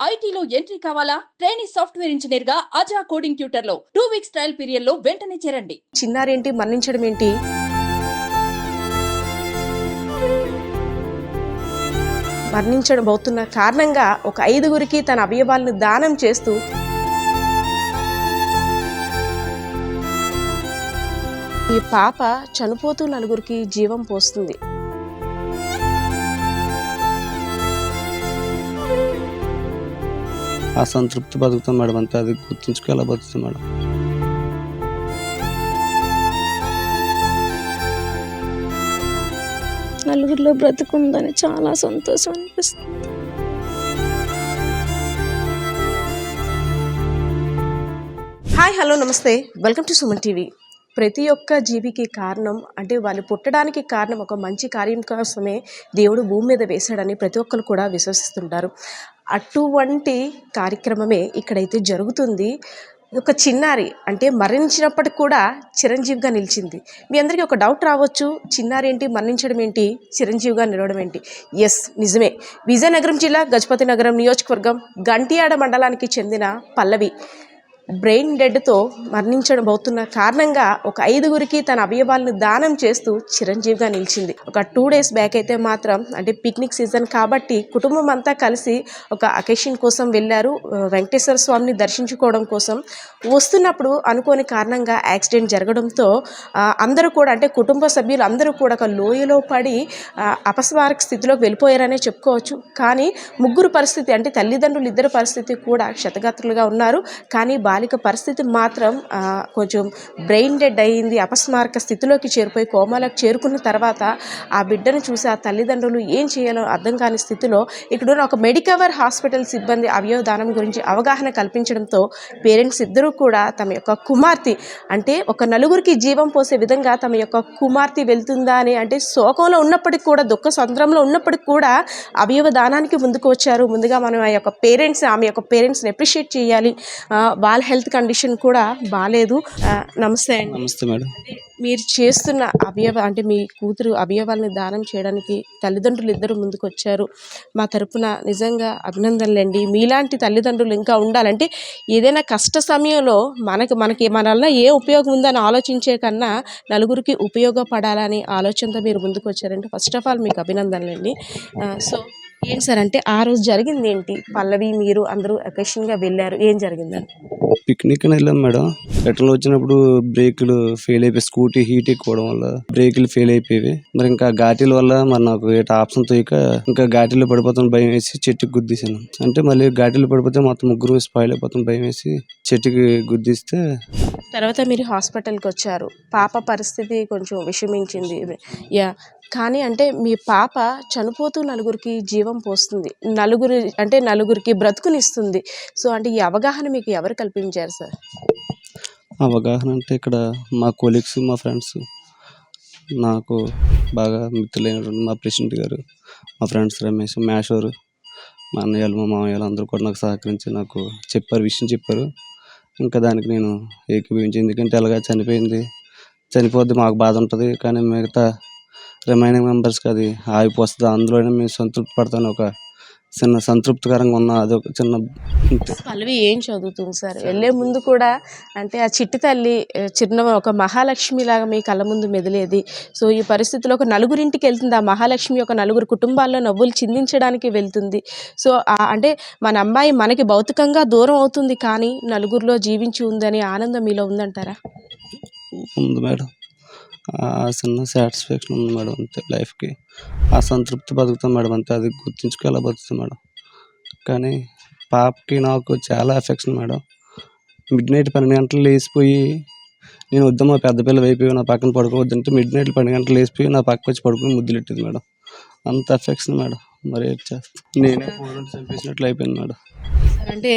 ఐటీలో ఎంట్రీ కావాలా? Trainee software engineer గా అజా కోడింగ్ ట్యూటర్ లో 2 వీక్స్ ట్రయల్ పీరియడ్ లో వెంటనే చేరండి. చిన్నారేంటి మరణించడం ఏంటి? మరణించడం అవుతున్న కారణంగా ఒక 5గురికి తన అవయవాలను దానం చేస్తూ ఈ పాప చనిపోతూ 4గురికి జీవం పోస్తుంది. అసంతృప్తి బతుకుతాం మేడం, అంతే. అది గుర్తుంచుకోవాలా బతుకుతాం మేడం. నలుగురిలో బ్రతుకుందని చాలా సంతోషం అనిపిస్తుంది. హాయ్, హలో, నమస్తే, వెల్కమ్ టు సుమన్ టీవీ. ప్రతి ఒక్క జీవికి కారణం అంటే వాళ్ళు పుట్టడానికి కారణం ఒక మంచి కార్యం కోసమే దేవుడు భూమి మీద వేశాడని ప్రతి ఒక్కరు కూడా విశ్వసిస్తుంటారు. అటువంటి కార్యక్రమమే ఇక్కడైతే జరుగుతుంది. ఒక చిన్నారి అంటే మరణించినప్పటికి కూడా చిరంజీవిగా నిలిచింది. మీ అందరికీ ఒక డౌట్ రావచ్చు, చిన్నారి ఏంటి మరణించడం ఏంటి, చిరంజీవిగా నిలవడం ఏంటి? ఎస్, నిజమే. విజయనగరం జిల్లా గజపతి నగరం నియోజకవర్గం గంటియాడ మండలానికి చెందిన పల్లవి బ్రెయిన్ డెడ్తో మరణించడం అవుతున్న కారణంగా ఒక 5గురికి తన అవయవాలను దానం చేస్తూ చిరంజీవిగా నిలిచింది. ఒక 2 డేస్ బ్యాక్ అయితే మాత్రం అంటే పిక్నిక్ సీజన్ కాబట్టి కుటుంబం అంతా కలిసి ఒక అకేషన్ కోసం వెళ్ళారు, వెంకటేశ్వర స్వామిని దర్శించుకోవడం కోసం. వస్తున్నప్పుడు అనుకోని కారణంగా యాక్సిడెంట్ జరగడంతో అందరూ కూడా అంటే కుటుంబ సభ్యులు అందరూ కూడా ఒక లోయలో పడి అపస్మారక స్థితిలోకి వెళ్ళిపోయారనే చెప్పుకోవచ్చు. కానీ ముగ్గురు పరిస్థితి అంటే తల్లిదండ్రులు ఇద్దరు పరిస్థితి కూడా క్షతగాత్రులుగా ఉన్నారు. కానీ బాలిక పరిస్థితి మాత్రం కొంచెం బ్రెయిన్ డెడ్ అయ్యింది. అపస్మారక స్థితిలోకి చేరిపోయి కోమాలకు చేరుకున్న తర్వాత ఆ బిడ్డను చూసి ఆ తల్లిదండ్రులు ఏం చేయాలో అర్థం కాని స్థితిలో ఇక్కడ ఒక మెడికవర్ హాస్పిటల్ సిబ్బంది అవయవ దానం గురించి అవగాహన కల్పించడంతో పేరెంట్స్ ఇద్దరూ కూడా తమ యొక్క కుమార్తె అంటే ఒక 4గురికి జీవం పోసే విధంగా తమ యొక్క కుమార్తె వెళ్తుందా అని అంటే శోకంలో ఉన్నప్పటికీ కూడా దుఃఖ సంద్రంలో ఉన్నప్పటికీ కూడా అవయవ దానానికి ముందుకు వచ్చారు. ముందుగా మనం ఆమె యొక్క పేరెంట్స్ని అప్రిషియేట్ చేయాలి. వాళ్ళ హెల్త్ కండిషన్ కూడా బాగాలేదు. నమస్తే అండి. నమస్తే మేడం. మీరు చేస్తున్న అంటే మీ కూతురు అవయవాల్ని దానం చేయడానికి తల్లిదండ్రులు ఇద్దరు ముందుకు వచ్చారు. మా తరపున నిజంగా అభినందనలండి. మీలాంటి తల్లిదండ్రులు ఇంకా ఉండాలంటే ఏదైనా కష్ట సమయంలో మనకి మన వల్ల ఏ ఉపయోగం ఉందని ఆలోచించే కన్నా 4గురికి ఉపయోగపడాలని ఆలోచనతో మీరు ముందుకు వచ్చారంటే ఫస్ట్ ఆఫ్ ఆల్ మీకు అభినందనలండి. సో ఏంటి సార్ అంటే ఆ రోజు జరిగింది ఏంటి? పల్లవి మీరు అందరూ అకేషన్గా వెళ్ళారు, ఏం జరిగిందండి? పిక్నిక్ అని వెళ్ళాం మేడం. రిటర్న్ వచ్చినప్పుడు బ్రేకులు ఫెయిల్ అయిపోయి స్కూటీ హీట్ ఎక్కువడం వల్ల బ్రేకులు ఫెయిల్ అయిపోయి మరి ఇంకా ఘాటీల వల్ల మరి నాకు ఆప్షన్ తోయక ఇంకా ఘాటీలో పడిపోతాను భయం వేసి చెట్టుకి గుద్దేశాను. అంటే మళ్ళీ ఘాటీలో పడిపోతే మొత్తం ముగ్గురు స్పాయిల్ అయిపోతాను భయం వేసి చెట్టుకి గుద్దిస్తే తర్వాత మీరు హాస్పిటల్కి వచ్చారు. పాప పరిస్థితి కొంచెం విషమించింది. కానీ అంటే మీ పాప చనిపోతూ 4గురికి జీవం పోస్తుంది, 4గురికి బ్రతుకునిస్తుంది. సో అంటే ఈ అవగాహన మీకు ఎవరు కల్పించారు సార్? అవగాహన అంటే ఇక్కడ మా కొలీగ్స్, మా ఫ్రెండ్స్, నాకు బాగా మిత్రులైనటువంటి మా ప్రెసిడెంట్ గారు, మా ఫ్రెండ్స్ రమేష్, మేషోరు, మా అన్నయ్యలు, మా మామయ్యలు అందరూ కూడా నాకు సహకరించి నాకు విషయం చెప్పారు. ఇంకా దానికి నేను ఏకీభవించి, ఎందుకంటే అలాగా చనిపోద్ది మాకు బాధ ఉంటుంది, కానీ మిగతా రిమైనింగ్ మెంబర్స్కి అది ఆగిపోస్తుంది, అందులోనే మేము సంతృప్తి పడతాను. ఒక చిన్న సంతృప్తికరంగా ఉన్న అదొక చిన్న. పల్లవి ఏం చదువుతుంది సార్? వెళ్ళే ముందు కూడా అంటే ఆ చిట్టి తల్లి ఒక మహాలక్ష్మి లాగా మీ కళ్ళ ముందు మెదిలేది. సో ఈ పరిస్థితిలో ఒక 4గురింటికి వెళ్తుంది. ఆ మహాలక్ష్మి ఒక 4గురు కుటుంబాల్లో నవ్వులు చిందించడానికి వెళ్తుంది. సో అంటే మన అమ్మాయి మనకి భౌతికంగా దూరం అవుతుంది, కానీ 4గురిలో జీవించి ఉందని ఆనందం మీలో ఉందంటారా? ఉంది మేడం, చిన్న సాటిస్ఫాక్షన్ ఉంది మేడం, అంతే. లైఫ్కి అసంతృప్తి బతుకుతాం మేడం, అంతే. అది గుర్తుంచుకోవాలా బతుకుతాం మేడం. కానీ పాపకి నాకు చాలా ఎఫెక్షన్ మేడం. మిడ్ నైట్ 12 గంటలు లేచిపోయి నేను వద్దామా పెద్ద పిల్లలు అయిపోయి నా పక్కన పడుకోవద్దంటే మిడ్ నైట్ 12 గంటలు లేచిపోయి నా పక్కకు వచ్చి పడుకుని ముద్దులెట్టేది మేడం. అంత ఎఫెక్షన్ మేడం. మరి ఏం చేస్తాను, నేనే కోరుండి చంపేసినట్లు అయిపోయింది మేడం. అంటే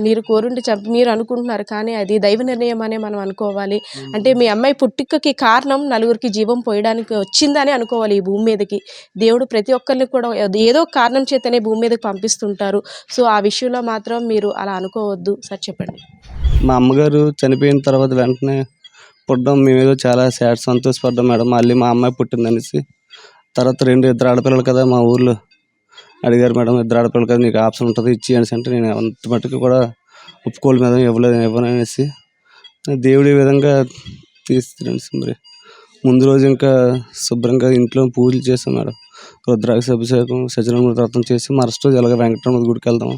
మీరు కోరుండి మీరు అనుకుంటున్నారు, కానీ అది దైవ నిర్ణయం అనే మనం అనుకోవాలి. అంటే మీ అమ్మాయి పుట్టుకకి కారణం 4గురికి జీవం పోయడానికి వచ్చిందని అనుకోవాలి. ఈ భూమి మీదకి దేవుడు ప్రతి ఒక్కరిని కూడా ఏదో కారణం చేతనే భూమి మీదకి పంపిస్తుంటారు. సో ఆ విషయంలో మాత్రం మీరు అలా అనుకోవద్దు సార్, చెప్పండి. మా అమ్మగారు చనిపోయిన తర్వాత వెంటనే పుట్టడం మేమేదో చాలా సంతోషపడ్డాం మేడం. మళ్ళీ మా అమ్మాయి పుట్టిందనేసి తర్వాత 2 ఇద్దరు ఆడపిల్లలు కదా మా ఊర్లో, అడిగారు, మేడం ఇద్దరు ఆడపిల్లలు కదా నీకు ఆప్షన్ ఉంటుంది ఇచ్చి అనేసి అంటే నేను అంత మట్టుకు కూడా ఒప్పుకోవాలి మేడం, ఇవ్వననేసి దేవుడి విధంగా తీస్తున్నాను. మరి ముందు రోజు ఇంకా శుభ్రంగా ఇంట్లో పూజలు చేస్తాం మేడం, రుద్రాక్ష అభిషేకం సత్యనారాయణ వ్రతం చేసి మరుసటి రోజు ఎలాగ వెంకటరమణ గుడికి వెళ్దాం,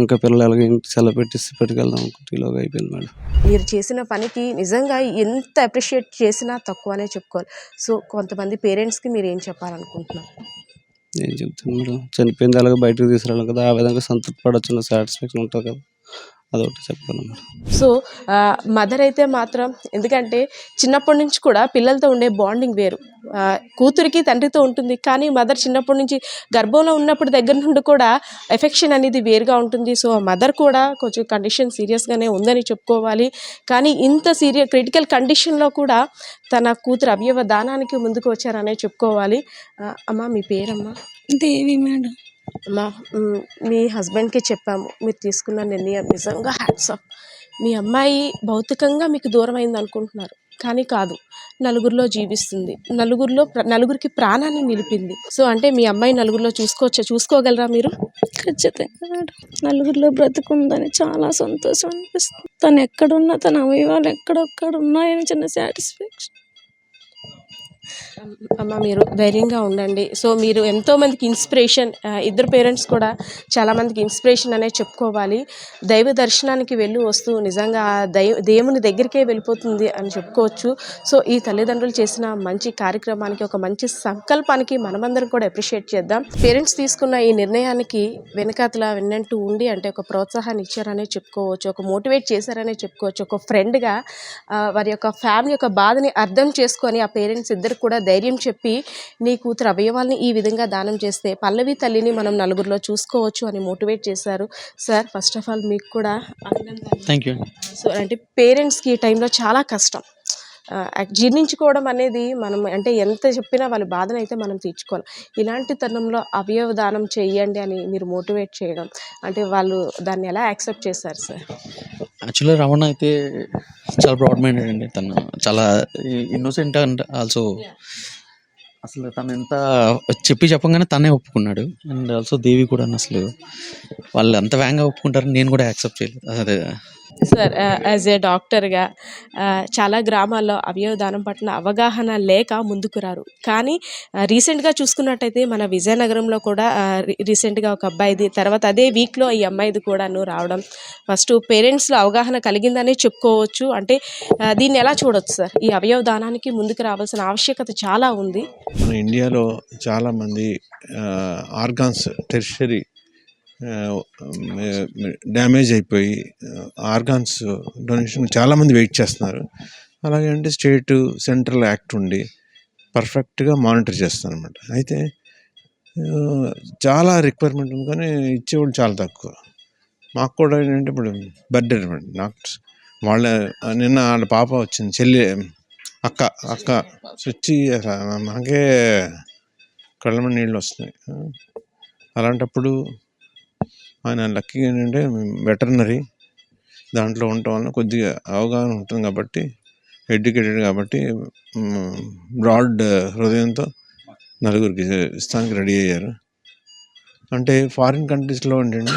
ఇంకా పిల్లలు ఎలాగ ఇంటి సెలవు పెట్టేసి పెట్టుకెళ్దాం ఇలాగ అయిపోయింది మేడం. మీరు చేసిన పనికి నిజంగా ఎంత అప్రిషియేట్ చేసినా తక్కువనే చెప్పుకోవాలి. సో కొంతమంది పేరెంట్స్కి మీరు ఏం చెప్పాలనుకుంటున్నారు? ఏం చెప్తాను మేడం, చనిపోయింది అలాగే బయటకు తీసుకురావాలి కదా, ఆ విధంగా సంతృప్తి పడవచ్చు, సాటిస్ఫాక్షన్ ఉంటుంది కదా, అదొకటి చెప్పాను మేడం. సో మదర్ అయితే మాత్రం, ఎందుకంటే చిన్నప్పటి నుంచి కూడా పిల్లలతో ఉండే బాండింగ్ వేరు. కూతురికి తండ్రితో ఉంటుంది, కానీ మదర్ చిన్నప్పటి నుంచి గర్భంలో ఉన్నప్పుడు దగ్గర నుండి కూడా ఎఫెక్షన్ అనేది వేరుగా ఉంటుంది. సో ఆ మదర్ కూడా కొంచెం కండిషన్ సీరియస్గానే ఉందని చెప్పుకోవాలి. కానీ ఇంత క్రిటికల్ కండిషన్లో కూడా తన కూతురు అవయవ దానానికి ముందుకు వచ్చారనే చెప్పుకోవాలి. అమ్మ మీ పేరమ్మా? దేవి మేడం. అమ్మా, మీ హస్బెండ్కి చెప్పాము, మీరు తీసుకున్న నిర్ణయం నిజంగా హ్యాట్స్ ఆఫ్. మీ అమ్మాయి భౌతికంగా మీకు దూరం అయింది అనుకుంటున్నారు, కానీ కాదు, నలుగురిలో జీవిస్తుంది, నలుగురికి ప్రాణాన్ని నిలిపింది. సో అంటే మీ అమ్మాయి నలుగురిలో చూసుకోగలరా మీరు? ఖచ్చితంగా మేడం. నలుగురిలో బ్రతుకుందని చాలా సంతోషం అనిపిస్తుంది. తను ఎక్కడున్నా, తన అవయవాలు ఎక్కడొక్కడ ఉన్నాయని చిన్న సాటిస్ఫాక్షన్. అమ్మ మీరు ధైర్యంగా ఉండండి. సో మీరు ఎంతోమందికి ఇన్స్పిరేషన్, ఇద్దరు పేరెంట్స్ కూడా చాలామందికి ఇన్స్పిరేషన్ అనే చెప్పుకోవాలి. దైవ దర్శనానికి వెళ్ళి వస్తూ నిజంగా దేవుని దగ్గరికే వెళ్ళిపోతుంది అని చెప్పుకోవచ్చు. సో ఈ తల్లిదండ్రులు చేసిన మంచి కార్యక్రమానికి, ఒక మంచి సంకల్పానికి మనమందరం కూడా అప్రిషియేట్ చేద్దాం. పేరెంట్స్ తీసుకున్న ఈ నిర్ణయానికి వెనుకంటూ ఉండి అంటే ఒక ప్రోత్సాహాన్ని ఇచ్చారనే చెప్పుకోవచ్చు, ఒక మోటివేట్ చేశారనే చెప్పుకోవచ్చు. ఒక ఫ్రెండ్గా వారి యొక్క ఫ్యామిలీ యొక్క బాధని అర్థం చేసుకొని ఆ పేరెంట్స్ ఇద్దరు కూడా ధైర్యం చెప్పి, నీ కూతురు అవయవాల్ని ఈ విధంగా దానం చేస్తే పల్లవి తల్లిని మనం నలుగురిలో చూసుకోవచ్చు అని మోటివేట్ చేశారు. సార్ ఫస్ట్ ఆఫ్ ఆల్ మీకు కూడా అభినందనలు. Thank you. సో అంటే పేరెంట్స్కి ఈ టైంలో చాలా కష్టం జీర్ణించుకోవడం అనేది. మనం అంటే ఎంత చెప్పినా వాళ్ళ బాధను అయితే మనం తీర్చుకోవాలి. ఇలాంటి తరుణంలో అవయవ దానం చేయండి అని మీరు మోటివేట్ చేయడం అంటే వాళ్ళు దాన్ని ఎలా యాక్సెప్ట్ చేశారు సార్? యాక్చువల్గా రమణ అయితే చాలా బ్రాడ్ మైండెడ్ అండి. తను చాలా ఇన్నోసెంట్ అండ్ ఆల్సో అసలు తను ఎంత చెప్పగానే తనే ఒప్పుకున్నాడు. అండ్ ఆల్సో దేవి కూడా అసలు వాళ్ళు అంత వేగంగా ఒప్పుకుంటారని నేను కూడా యాక్సెప్ట్ చేయలేదు. అదే సార్ యాజ్ ఏ డాక్టర్గా చాలా గ్రామాల్లో అవయవ దానం పట్ల అవగాహన లేక ముందుకు రారు. కానీ రీసెంట్గా చూసుకున్నట్టయితే మన విజయనగరంలో కూడా రీసెంట్గా ఒక అబ్బాయిది, తర్వాత అదే వీక్లో ఈ అమ్మాయిది కూడాను రావడం, ఫస్ట్ పేరెంట్స్లో అవగాహన కలిగిందనే చెప్పుకోవచ్చు. అంటే దీన్ని ఎలా చూడొచ్చు సార్? ఈ అవయవ దానానికి ముందుకు రావాల్సిన ఆవశ్యకత చాలా ఉంది. మన ఇండియాలో చాలామంది ఆర్గాన్స్ టెర్షరీ డ్యామేజ్ అయిపోయి ఆర్గాన్స్ డొనేషన్ చాలామంది వెయిట్ చేస్తున్నారు. అలాగే అంటే స్టేట్ సెంట్రల్ యాక్ట్ ఉండి పర్ఫెక్ట్గా మానిటర్ చేస్తాను అనమాట. అయితే చాలా రిక్వైర్మెంట్ ఉంది, కానీ ఇచ్చేవాళ్ళు చాలా తక్కువ. మాకు కూడా ఏంటంటే ఇప్పుడు బర్త్డే అనమాట. నాకు నిన్న వాళ్ళ పాప వచ్చింది, చెల్లి అక్క వచ్చి మనకే కళ్ళ నీళ్ళు వస్తున్నాయి. అలాంటప్పుడు ఆయన లక్కీ ఏంటంటే వెటర్నరీ దాంట్లో ఉండటం వల్ల కొద్దిగా అవగాహన ఉంటుంది కాబట్టి, ఎడ్యుకేటెడ్ కాబట్టి బ్రాడ్ హృదయంతో నలుగురికి ఇస్తానికి రెడీ అయ్యారు. అంటే ఫారిన్ కంట్రీస్లో ఏంటంటే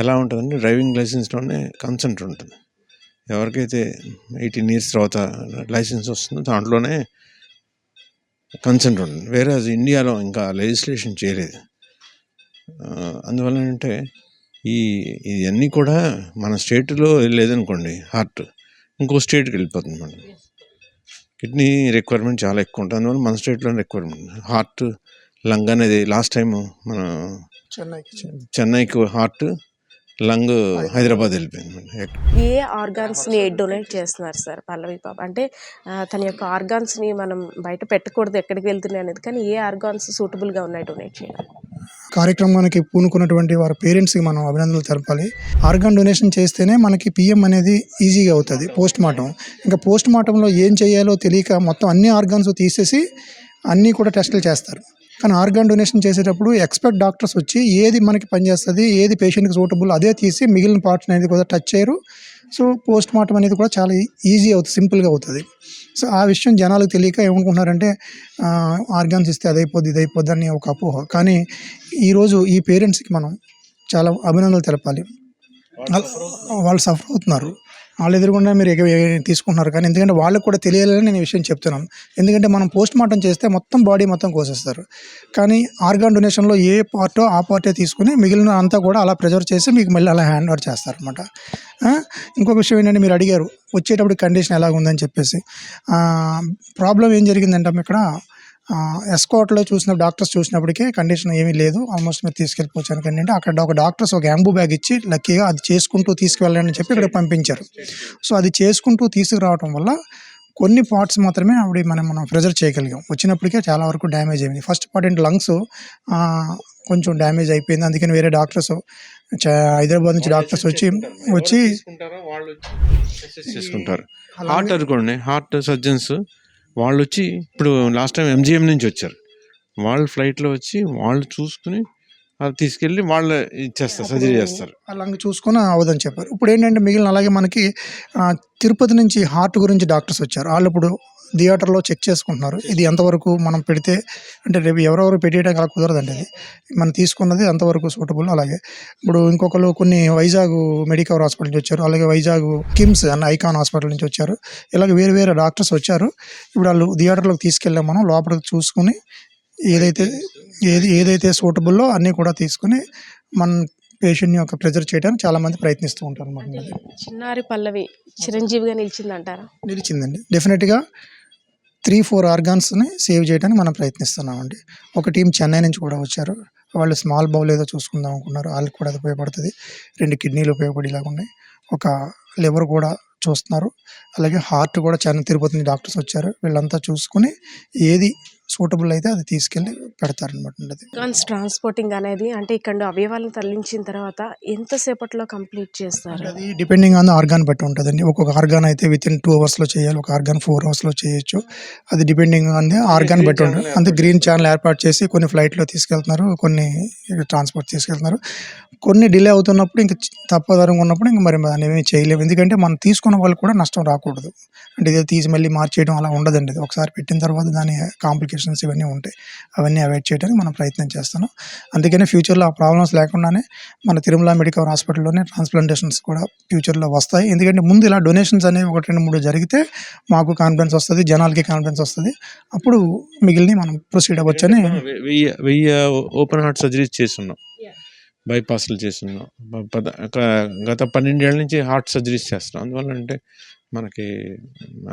ఎలా ఉంటుందంటే డ్రైవింగ్ లైసెన్స్లోనే కన్సెంట్ ఉంటుంది. ఎవరికైతే 18 years తర్వాత లైసెన్స్ వస్తుందో దాంట్లోనే కన్సెంట్ ఉంటుంది. వేరే ఇండియాలో ఇంకా లెజిస్లేషన్ చేయలేదు. అందువల్ల ఏంటంటే ఇవన్నీ కూడా మన స్టేట్లో లేదనుకోండి, హార్ట్ ఇంకో స్టేట్కి వెళ్ళిపోతుంది. మనం కిడ్నీ రిక్వైర్మెంట్ చాలా ఎక్కువ ఉంటుంది, అందువల్ల మన స్టేట్లోనే రిక్వైర్మెంట్. హార్ట్ లంగ్ అనేది లాస్ట్ టైం మన చెన్నైకి హార్ట్, లంగ్ హైదరాబాద్ వెళ్ళిపోయింది. ఏ ఆర్గాన్స్ని డొనేట్ చేస్తున్నారు సార్ పల్లవి పాప? అంటే తన యొక్క ఆర్గాన్స్ని మనం బయట పెట్టకూడదు ఎక్కడికి వెళ్తున్నాయి అనేది, కానీ ఏ ఆర్గాన్స్ సూటబుల్గా ఉన్నాయి డొనేట్ చేయడం? కార్యక్రమానికి పూనుకున్నటువంటి వారి పేరెంట్స్కి మనం అభినందనలు తెలపాలి. ఆర్గాన్ డొనేషన్ చేస్తేనే మనకి పిఎం అనేది ఈజీగా అవుతుంది. పోస్ట్ మార్టం, ఇంకా పోస్ట్ మార్టంలో ఏం చేయాలో తెలియక మొత్తం అన్ని ఆర్గాన్స్ తీసేసి అన్నీ కూడా టెస్టులు చేస్తారు. కానీ ఆర్గాన్ డొనేషన్ చేసేటప్పుడు ఎక్స్పర్ట్ డాక్టర్స్ వచ్చి ఏది మనకి పనిచేస్తుంది, ఏది పేషెంట్కి సూటబుల్ అదే తీసి మిగిలిన పార్ట్స్ అనేది కూడా టచ్ చేయరు. సో పోస్ట్ మార్టం అనేది కూడా చాలా ఈజీ అవుతుంది, సింపుల్గా అవుతుంది. సో ఆ విషయం జనాలకు తెలియక ఏమనుకుంటున్నారంటే ఆర్గాన్స్ ఇస్తే అదైపోద్ది ఇదైపోద్ది అని ఒక అపోహ. కానీ ఈరోజు ఈ పేరెంట్స్కి మనం చాలా అభినందనలు తెలపాలి. వాళ్ళు సఫర్ అవుతున్నారు, వాళ్ళు ఎదురుగుండా మీరు తీసుకుంటున్నారు. కానీ ఎందుకంటే వాళ్ళకు కూడా తెలియాలని నేను ఈ విషయం చెప్తున్నాను. ఎందుకంటే మనం పోస్ట్ మార్టం చేస్తే మొత్తం బాడీ మొత్తం కోసేస్తారు, కానీ ఆర్గాన్ డొనేషన్లో ఏ పార్టో ఆ పార్టే తీసుకుని మిగిలిన అంతా కూడా అలా ప్రిజర్వ్ చేసి మీకు మళ్ళీ అలా హ్యాండ్ ఓవర్ చేస్తారనమాట. ఇంకొక విషయం ఏంటంటే మీరు అడిగారు వచ్చేటప్పుడు కండిషన్ ఎలాగుందని చెప్పేసి. ప్రాబ్లం ఏం జరిగిందంటే ఇక్కడ ఎస్కాట్లో చూసిన డాక్టర్స్ చూసినప్పటికీ కండిషన్ ఏమీ లేదు, ఆల్మోస్ట్ మీరు తీసుకెళ్ళిపోవచ్చు అనుకండి. అక్కడ ఒక డాక్టర్స్ ఒక యాంబూ బ్యాగ్ ఇచ్చి లక్కీగా అది చేసుకుంటూ తీసుకువెళ్ళండి అని చెప్పి ఇక్కడ పంపించారు. సో అది చేసుకుంటూ తీసుకురావడం వల్ల కొన్ని పార్ట్స్ మాత్రమే మనం ప్రెజర్ చేయగలిగాం. వచ్చినప్పటికే చాలా వరకు డ్యామేజ్ అయింది. ఫస్ట్ పార్ట్ ఏంటి లంగ్స్ కొంచెం డ్యామేజ్ అయిపోయింది. అందుకని వేరే డాక్టర్స్ హైదరాబాద్ నుంచి డాక్టర్స్ వచ్చి చేసుకుంటారు. హార్ట్ అనుకోండి, హార్ట్ సర్జన్స్ వాళ్ళు వచ్చి ఇప్పుడు లాస్ట్ టైం MGM నుంచి వచ్చారు. వాళ్ళు ఫ్లైట్లో వచ్చి వాళ్ళు చూసుకుని అది తీసుకెళ్ళి వాళ్ళు ఇచ్చేస్తారు, సర్జరీ చేస్తారు. లంగ్ చూసుకొని అవదని చెప్పారు. ఇప్పుడు ఏంటంటే మిగిలిన అలాగే మనకి తిరుపతి నుంచి హార్ట్ గురించి డాక్టర్స్ వచ్చారు. వాళ్ళు ఇప్పుడు థియేటర్లో చెక్ చేసుకుంటున్నారు ఇది ఎంతవరకు మనం పెడితే, అంటే రేపు ఎవరెవరు పెట్టేయడానికి అలా కుదరదండి. అది మనం తీసుకున్నది ఎంతవరకు సూటబుల్. అలాగే ఇప్పుడు ఇంకొకరు కొన్ని వైజాగ్ మెడికవర్ హాస్పిటల్ నుంచి వచ్చారు, అలాగే వైజాగ్ కిమ్స్ అన్న ఐకాన్ హాస్పిటల్ నుంచి వచ్చారు. ఇలాగ వేరే వేరే డాక్టర్స్ వచ్చారు. ఇప్పుడు వాళ్ళు థియేటర్లోకి తీసుకెళ్ళాం, మనం లోపలికి చూసుకుని ఏదైతే సూటబుల్లో అన్నీ కూడా తీసుకుని మన పేషెంట్ని యొక్క ప్రెజర్ చేయడానికి చాలామంది ప్రయత్నిస్తూ ఉంటారు అన్నమాట. చిన్నారి పల్లవి చిరంజీవిగా నిలిచిందంటారా? నిలిచిందండి. డెఫినెట్గా 3-4 ఆర్గాన్స్ని సేవ్ చేయడానికి మనం ప్రయత్నిస్తున్నామండి. ఒక టీం చెన్నై నుంచి కూడా వచ్చారు. వాళ్ళు స్మాల్ బౌల్ ఏదో చూసుకుందాం అనుకున్నారు, వాళ్ళకి కూడా అది ఉపయోగపడుతుంది. 2 కిడ్నీలు ఉపయోగపడేలాగా ఉన్నాయి. ఒక లివర్ కూడా చూస్తున్నారు. అలాగే హార్ట్ కూడా తిరుపతి నుంచి డాక్టర్స్ వచ్చారు. వీళ్ళంతా చూసుకుని ఏది సూటబుల్ అయితే అది తీసుకెళ్ళి పెడతారనమాట. ఆర్గాన్స్ ట్రాన్స్పోర్టింగ్ అనేది అంటే ఇక్కడ అవయవాలను తరలించిన తర్వాత ఎంతసేపట్లో కంప్లీట్ చేస్తారు? అది డిపెండింగ్ ఆన్ ద ఆర్గాన్ బట్టి ఉంటుందండి. ఒక్కొక్క ఆర్గాన్ అయితే వితిన్ 2 అవర్స్లో చేయాలి, ఒక ఆర్గాన్ 4 అవర్స్లో చేయొచ్చు. అది డిపెండింగ్ ఆన్ ది ఆర్గాన్ బట్టి ఉంటుంది. అంతే గ్రీన్ ఛానల్ ఏర్పాటు చేసి కొన్ని ఫ్లైట్లో తీసుకెళ్తున్నారు, కొన్ని ట్రాన్స్పోర్ట్ తీసుకెళ్తున్నారు. కొన్ని డిలే అవుతున్నప్పుడు ఇంకా తప్పదరంగా ఉన్నప్పుడు ఇంకా మరి దాన్ని ఏమీ చేయలేము. ఎందుకంటే మనం తీసుకున్న వాళ్ళు కూడా నష్టం రాకూడదు. అంటే ఇదే తీసి మళ్ళీ మార్చేయడం అలా ఉండదండి. ఇది ఒకసారి పెట్టిన తర్వాత దాని కాంప్లికేషన్స్ ఇవన్నీ ఉంటాయి. అవన్నీ అవాయిడ్ చేయడానికి మనం ప్రయత్నం చేస్తున్నాం. అందుకనే ఫ్యూచర్లో ఆ ప్రాబ్లమ్స్ లేకుండానే మన తిరుమల మెడికవర్ హాస్పిటల్లోనే ట్రాన్స్ప్లాంటేషన్స్ కూడా ఫ్యూచర్లో వస్తాయి. ఎందుకంటే ముందు ఇలా డొనేషన్స్ అనేవి 1-2-3 జరిగితే మాకు కాన్ఫిడెన్స్ వస్తుంది, జనాలకి కాన్ఫిడెన్స్ వస్తుంది. అప్పుడు మిగిలిన మనం ప్రొసీడ్ అవ్వచ్చని 1000 ఓపెన్ హార్ట్ సర్జరీస్ చేస్తున్నాం, బైపాస్లు చేస్తున్నాం. గత 12 ఏళ్ళ నుంచి హార్ట్ సర్జరీస్ చేస్తున్నాం. అందువల్ల అంటే మనకి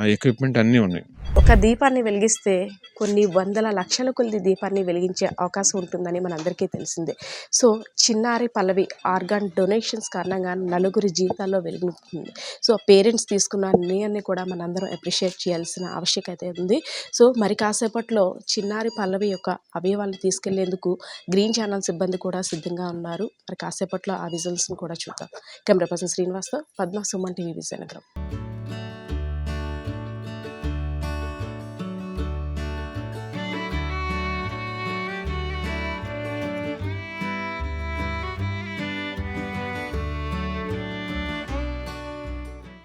ఆ ఎక్విప్మెంట్ అన్నీ ఉన్నాయి. ఒక దీపాన్ని వెలిగిస్తే కొన్ని వందల లక్షల కొద్ది దీపాన్ని వెలిగించే అవకాశం ఉంటుందని మనందరికీ తెలిసిందే. సో చిన్నారి పల్లవి ఆర్గాన్ డొనేషన్స్ కారణంగా 4 జీవితాల్లో వెలుగుతుంది. సో పేరెంట్స్ తీసుకున్న నిర్ణయాన్ని కూడా మనందరం అప్రిషియేట్ చేయాల్సిన ఆవశ్యకత ఉంది. సో మరి కాసేపట్లో చిన్నారి పల్లవి యొక్క అవయవాలను తీసుకెళ్లేందుకు గ్రీన్ ఛానల్ సిబ్బంది కూడా సిద్ధంగా ఉన్నారు. మరి కాసేపట్లో ఆ విజువల్స్ని కూడా చూద్దాం. కెమెరా పర్సన్ శ్రీనివాస్తో పద్మ, సుమన్ టీవీ, విజయనగరం.